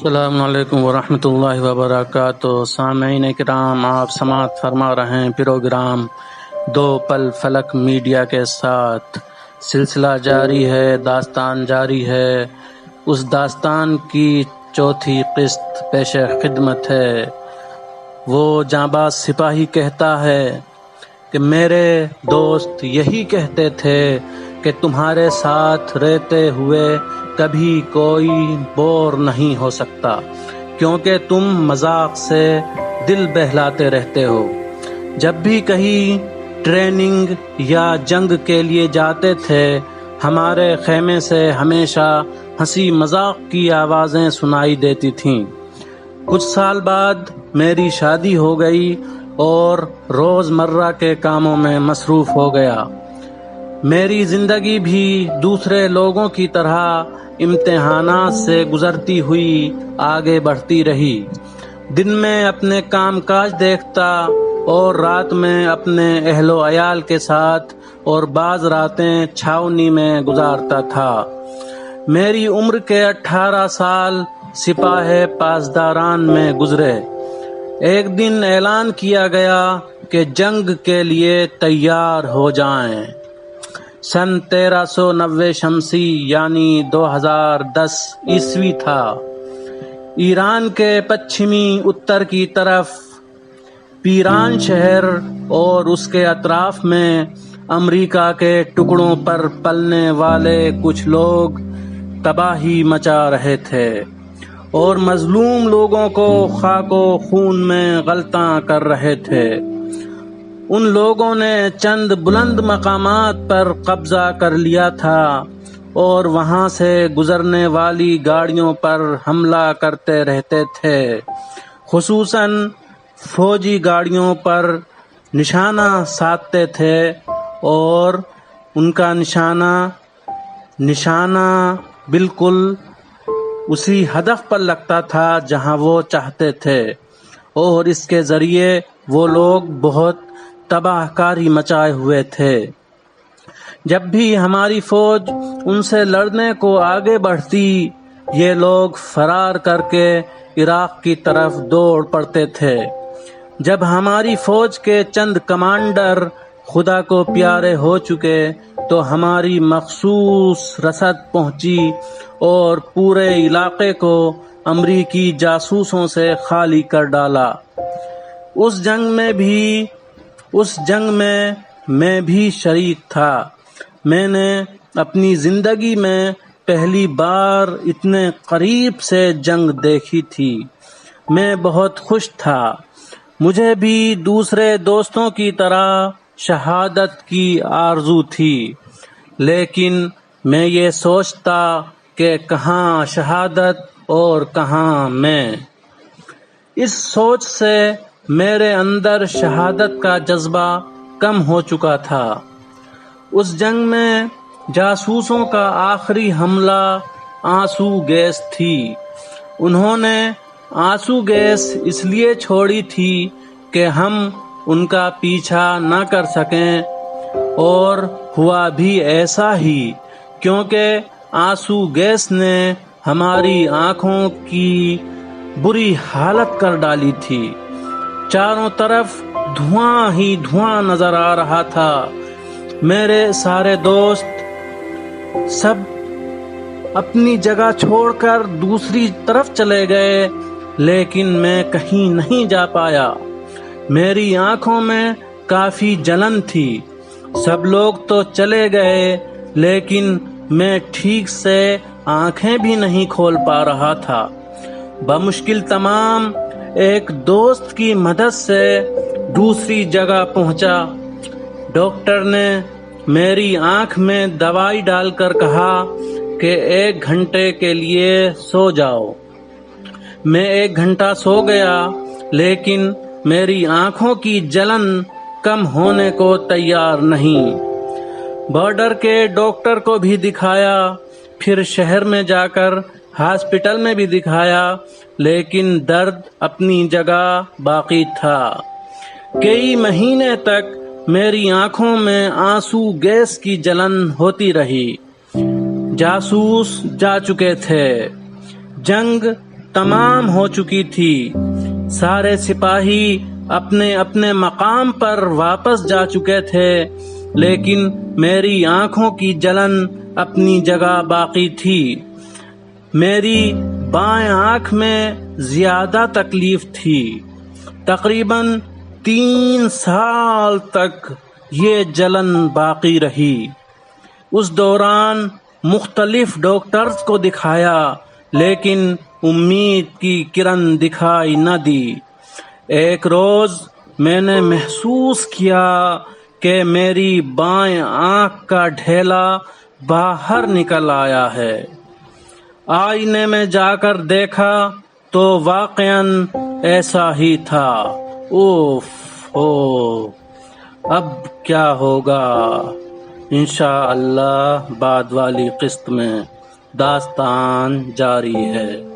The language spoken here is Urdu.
السلام علیکم ورحمۃ اللہ وبرکاتہ۔ سامعین کرام، آپ سماعت فرما رہے ہیں پروگرام دو پل فلک میڈیا کے ساتھ۔ سلسلہ جاری ہے، داستان جاری ہے۔ اس داستان کی چوتھی قسط پیش خدمت ہے۔ وہ جانباز سپاہی کہتا ہے کہ میرے دوست یہی کہتے تھے کہ تمہارے ساتھ رہتے ہوئے کبھی کوئی بور نہیں ہو سکتا، کیونکہ تم مذاق سے دل بہلاتے رہتے ہو۔ جب بھی کہیں ٹریننگ یا جنگ کے لیے جاتے تھے، ہمارے خیمے سے ہمیشہ ہنسی مذاق کی آوازیں سنائی دیتی تھیں۔ کچھ سال بعد میری شادی ہو گئی اور روز مرہ کے کاموں میں مصروف ہو گیا۔ میری زندگی بھی دوسرے لوگوں کی طرح امتحانات سے گزرتی ہوئی آگے بڑھتی رہی۔ دن میں اپنے کام کاج دیکھتا اور رات میں اپنے اہل و عیال کے ساتھ اور بعض راتیں چھاؤنی میں گزارتا تھا۔ میری عمر کے 18 سال سپاہ پاسداران میں گزرے۔ ایک دن اعلان کیا گیا کہ جنگ کے لیے تیار ہو جائیں۔ سن 1390 شمسی یعنی 2010 عیسوی تھا۔ ایران کے پچھمی اتر کی طرف پیران شہر اور اس کے اطراف میں امریکہ کے ٹکڑوں پر پلنے والے کچھ لوگ تباہی مچا رہے تھے اور مظلوم لوگوں کو خاک و خون میں غلطاں کر رہے تھے۔ ان لوگوں نے چند بلند مقامات پر قبضہ کر لیا تھا اور وہاں سے گزرنے والی گاڑیوں پر حملہ کرتے رہتے تھے، خصوصاً فوجی گاڑیوں پر نشانہ سادھتے تھے اور ان کا نشانہ بالکل اسی ہدف پر لگتا تھا جہاں وہ چاہتے تھے، اور اس کے ذریعے وہ لوگ بہت تباہ کاری مچائے ہوئے تھے۔ جب بھی ہماری فوج ان سے لڑنے کو آگے بڑھتی، یہ لوگ فرار کر کے عراق کی طرف دوڑ پڑتے تھے۔ جب ہماری فوج کے چند کمانڈر خدا کو پیارے ہو چکے تو ہماری مخصوص رسد پہنچی اور پورے علاقے کو امریکی جاسوسوں سے خالی کر ڈالا۔ اس جنگ میں میں بھی شریک تھا۔ میں نے اپنی زندگی میں پہلی بار اتنے قریب سے جنگ دیکھی تھی۔ میں بہت خوش تھا۔ مجھے بھی دوسرے دوستوں کی طرح شہادت کی آرزو تھی، لیکن میں یہ سوچتا کہ کہاں شہادت اور کہاں میں۔ اس سوچ سے میرے اندر شہادت کا جذبہ کم ہو چکا تھا۔ اس جنگ میں جاسوسوں کا آخری حملہ آنسو گیس تھی۔ انہوں نے آنسو گیس اس لیے چھوڑی تھی کہ ہم ان کا پیچھا نہ کر سکیں، اور ہوا بھی ایسا ہی، کیونکہ آنسو گیس نے ہماری آنکھوں کی بری حالت کر ڈالی تھی۔ چاروں طرف دھواں ہی دھواں نظر آ رہا تھا۔ میرے سارے دوست سب اپنی جگہ چھوڑ کر دوسری طرف چلے گئے، لیکن میں کہیں نہیں جا پایا۔ میری آنکھوں میں کافی جلن تھی۔ سب لوگ تو چلے گئے، لیکن میں ٹھیک سے آنکھیں بھی نہیں کھول پا رہا تھا۔ بمشکل تمام ایک دوست کی مدد سے دوسری جگہ پہنچا۔ ڈاکٹر نے میری آنکھ میں دوائی ڈال کر کہا کہ 1 گھنٹے کے لیے سو جاؤ۔ میں 1 گھنٹہ سو گیا، لیکن میری آنکھوں کی جلن کم ہونے کو تیار نہیں۔ بارڈر کے ڈاکٹر کو بھی دکھایا، پھر شہر میں جا کر ہاسپٹل میں بھی دکھایا، لیکن درد اپنی جگہ باقی تھا۔ کئی مہینے تک میری آنکھوں میں آنسو گیس کی جلن ہوتی رہی۔ جاسوس جا چکے تھے۔ جنگ تمام ہو چکی تھی۔ سارے سپاہی اپنے اپنے مقام پر واپس جا چکے تھے، لیکن میری آنکھوں کی جلن اپنی جگہ باقی تھی۔ میری بائیں آنکھ میں زیادہ تکلیف تھی۔ تقریباً 3 سال تک یہ جلن باقی رہی۔ اس دوران مختلف ڈاکٹرز کو دکھایا، لیکن امید کی کرن دکھائی نہ دی۔ ایک روز میں نے محسوس کیا کہ میری بائیں آنکھ کا ڈھیلا باہر نکل آیا ہے۔ آئینے میں جا کر دیکھا تو واقعاً ایسا ہی تھا۔ اوف او، اب کیا ہوگا؟ انشاءاللہ بعد والی قسط میں داستان جاری ہے۔